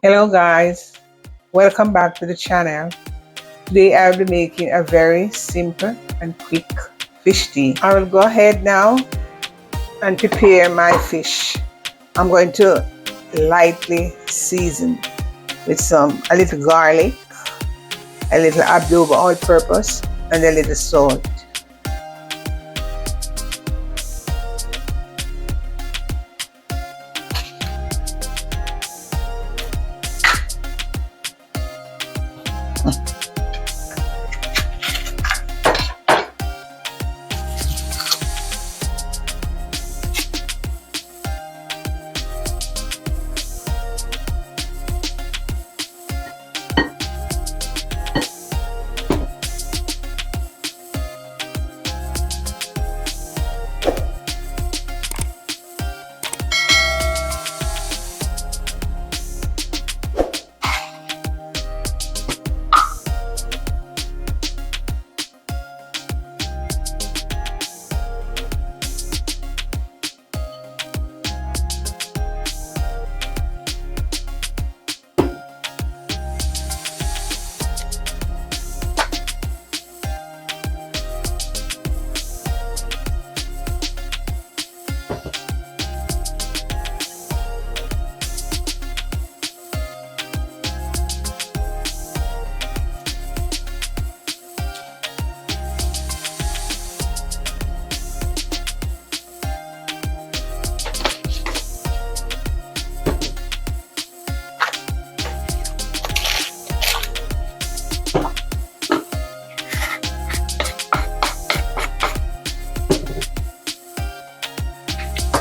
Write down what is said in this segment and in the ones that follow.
Hello guys, welcome back to the channel. Today I will be making a very simple and quick fish tea. I will go ahead now and prepare my fish. I'm going to lightly season with a little garlic, a little Adobo all-purpose, and a little salt.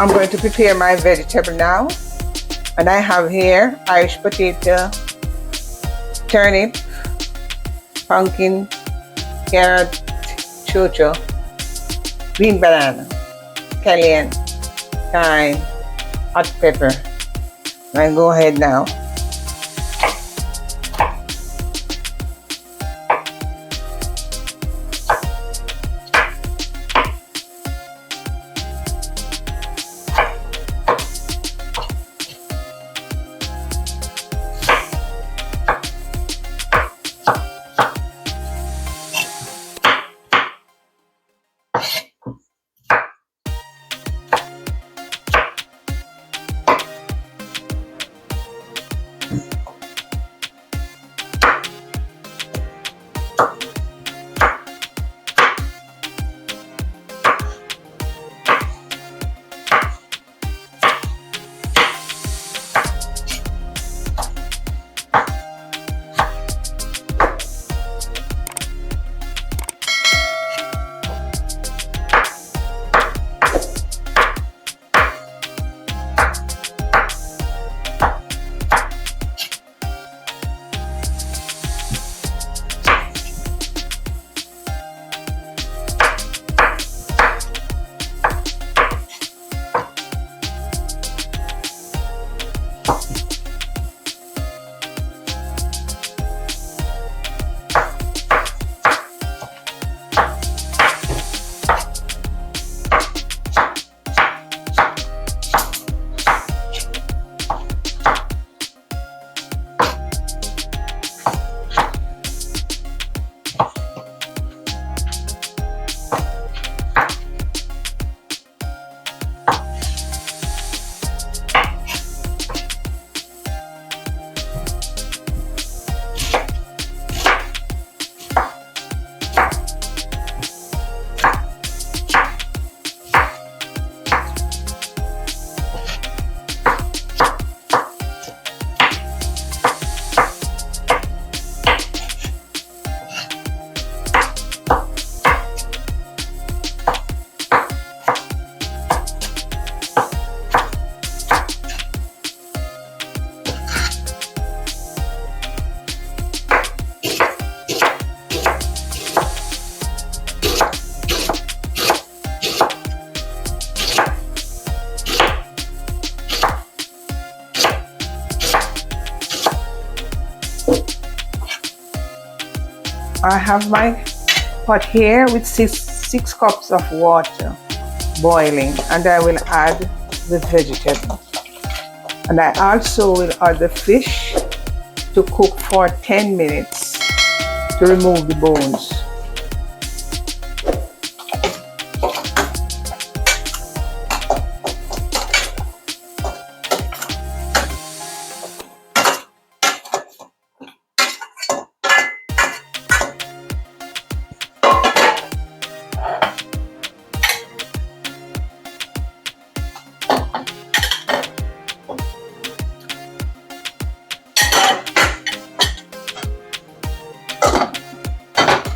I'm going to prepare my vegetable now, and I have here Irish potato, turnip, pumpkin, carrot, Cho-Cho, green banana, cayenne, thyme, hot pepper. And go ahead now. I have my pot here with six cups of water boiling, and I will add the vegetables. And I also will add the fish to cook for 10 minutes to remove the bones.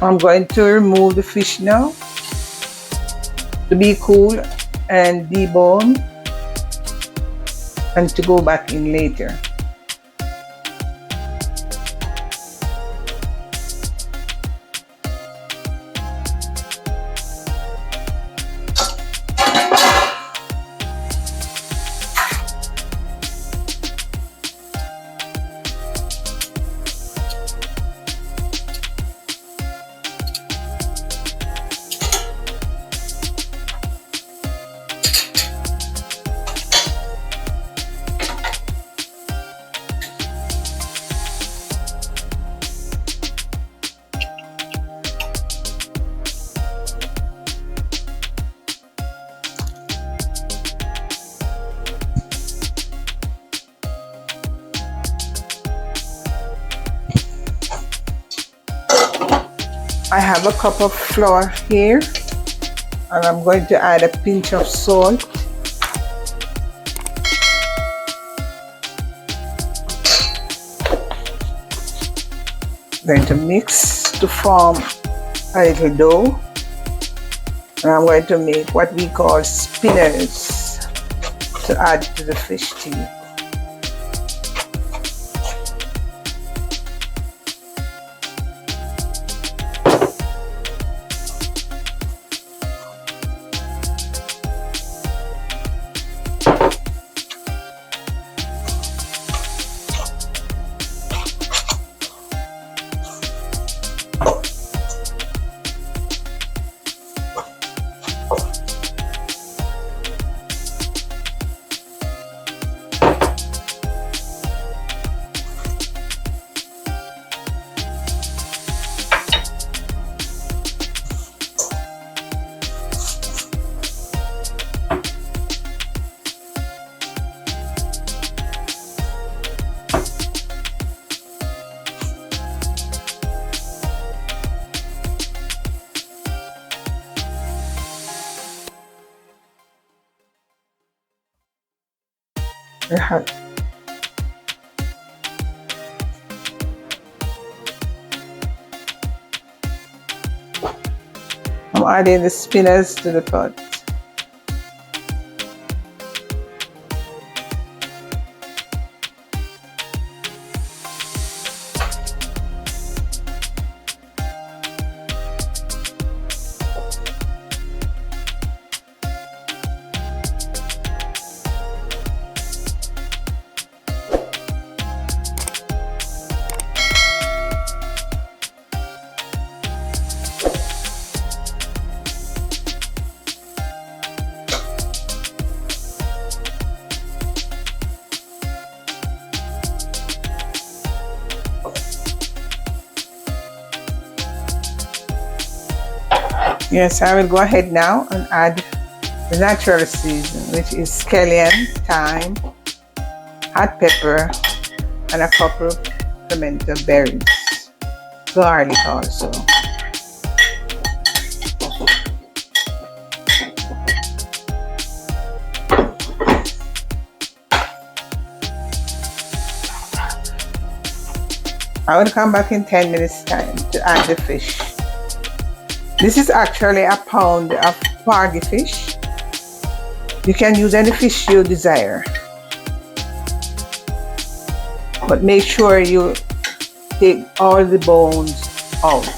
I'm going to remove the fish now to be cool and debone and to go back in later. I have a cup of flour here and I'm going to add a pinch of salt. Going to mix to form a little dough, and I'm going to make what we call spinners to add to the fish tea. I'm adding the spinners to the pot. Yes, I will go ahead now and add the natural season, which is scallion, thyme, hot pepper, and a couple of pimento berries, garlic also. I will come back in 10 minutes time to add the fish. This is actually a pound of Porgie fish. You can use any fish you desire, but make sure you take all the bones out.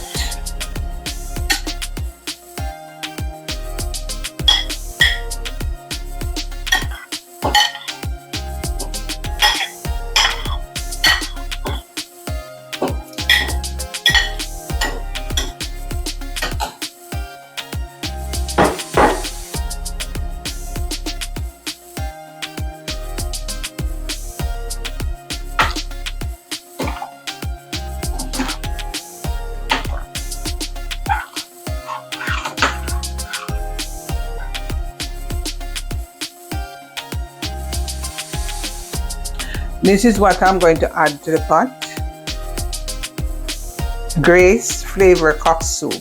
This is what I'm going to add to the pot. Grace flavor cock soup.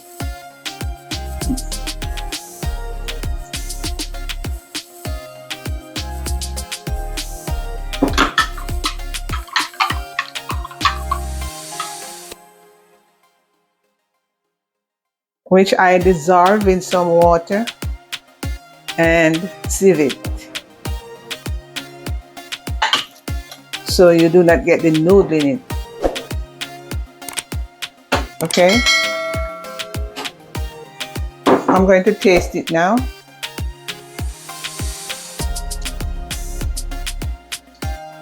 Which I dissolve in some water and sieve it, so you do not get the noodle in it. Okay, I'm going to taste it now.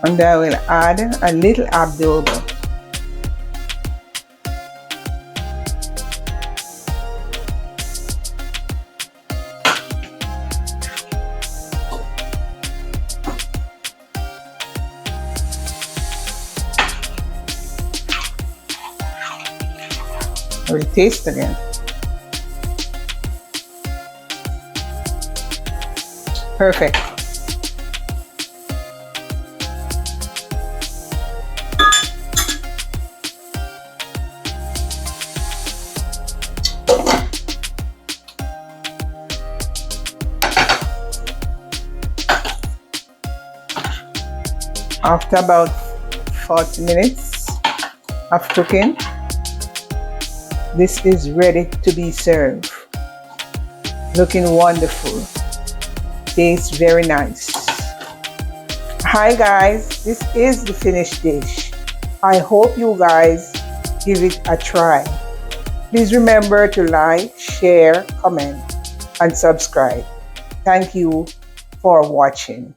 And I will add a little adobo. I will taste again. Perfect. After about 40 minutes of cooking, this is ready to be served. Looking wonderful. Tastes very nice. Hi guys, this is the finished dish. I hope you guys give it a try. Please remember to like, share, comment, and subscribe. Thank you for watching.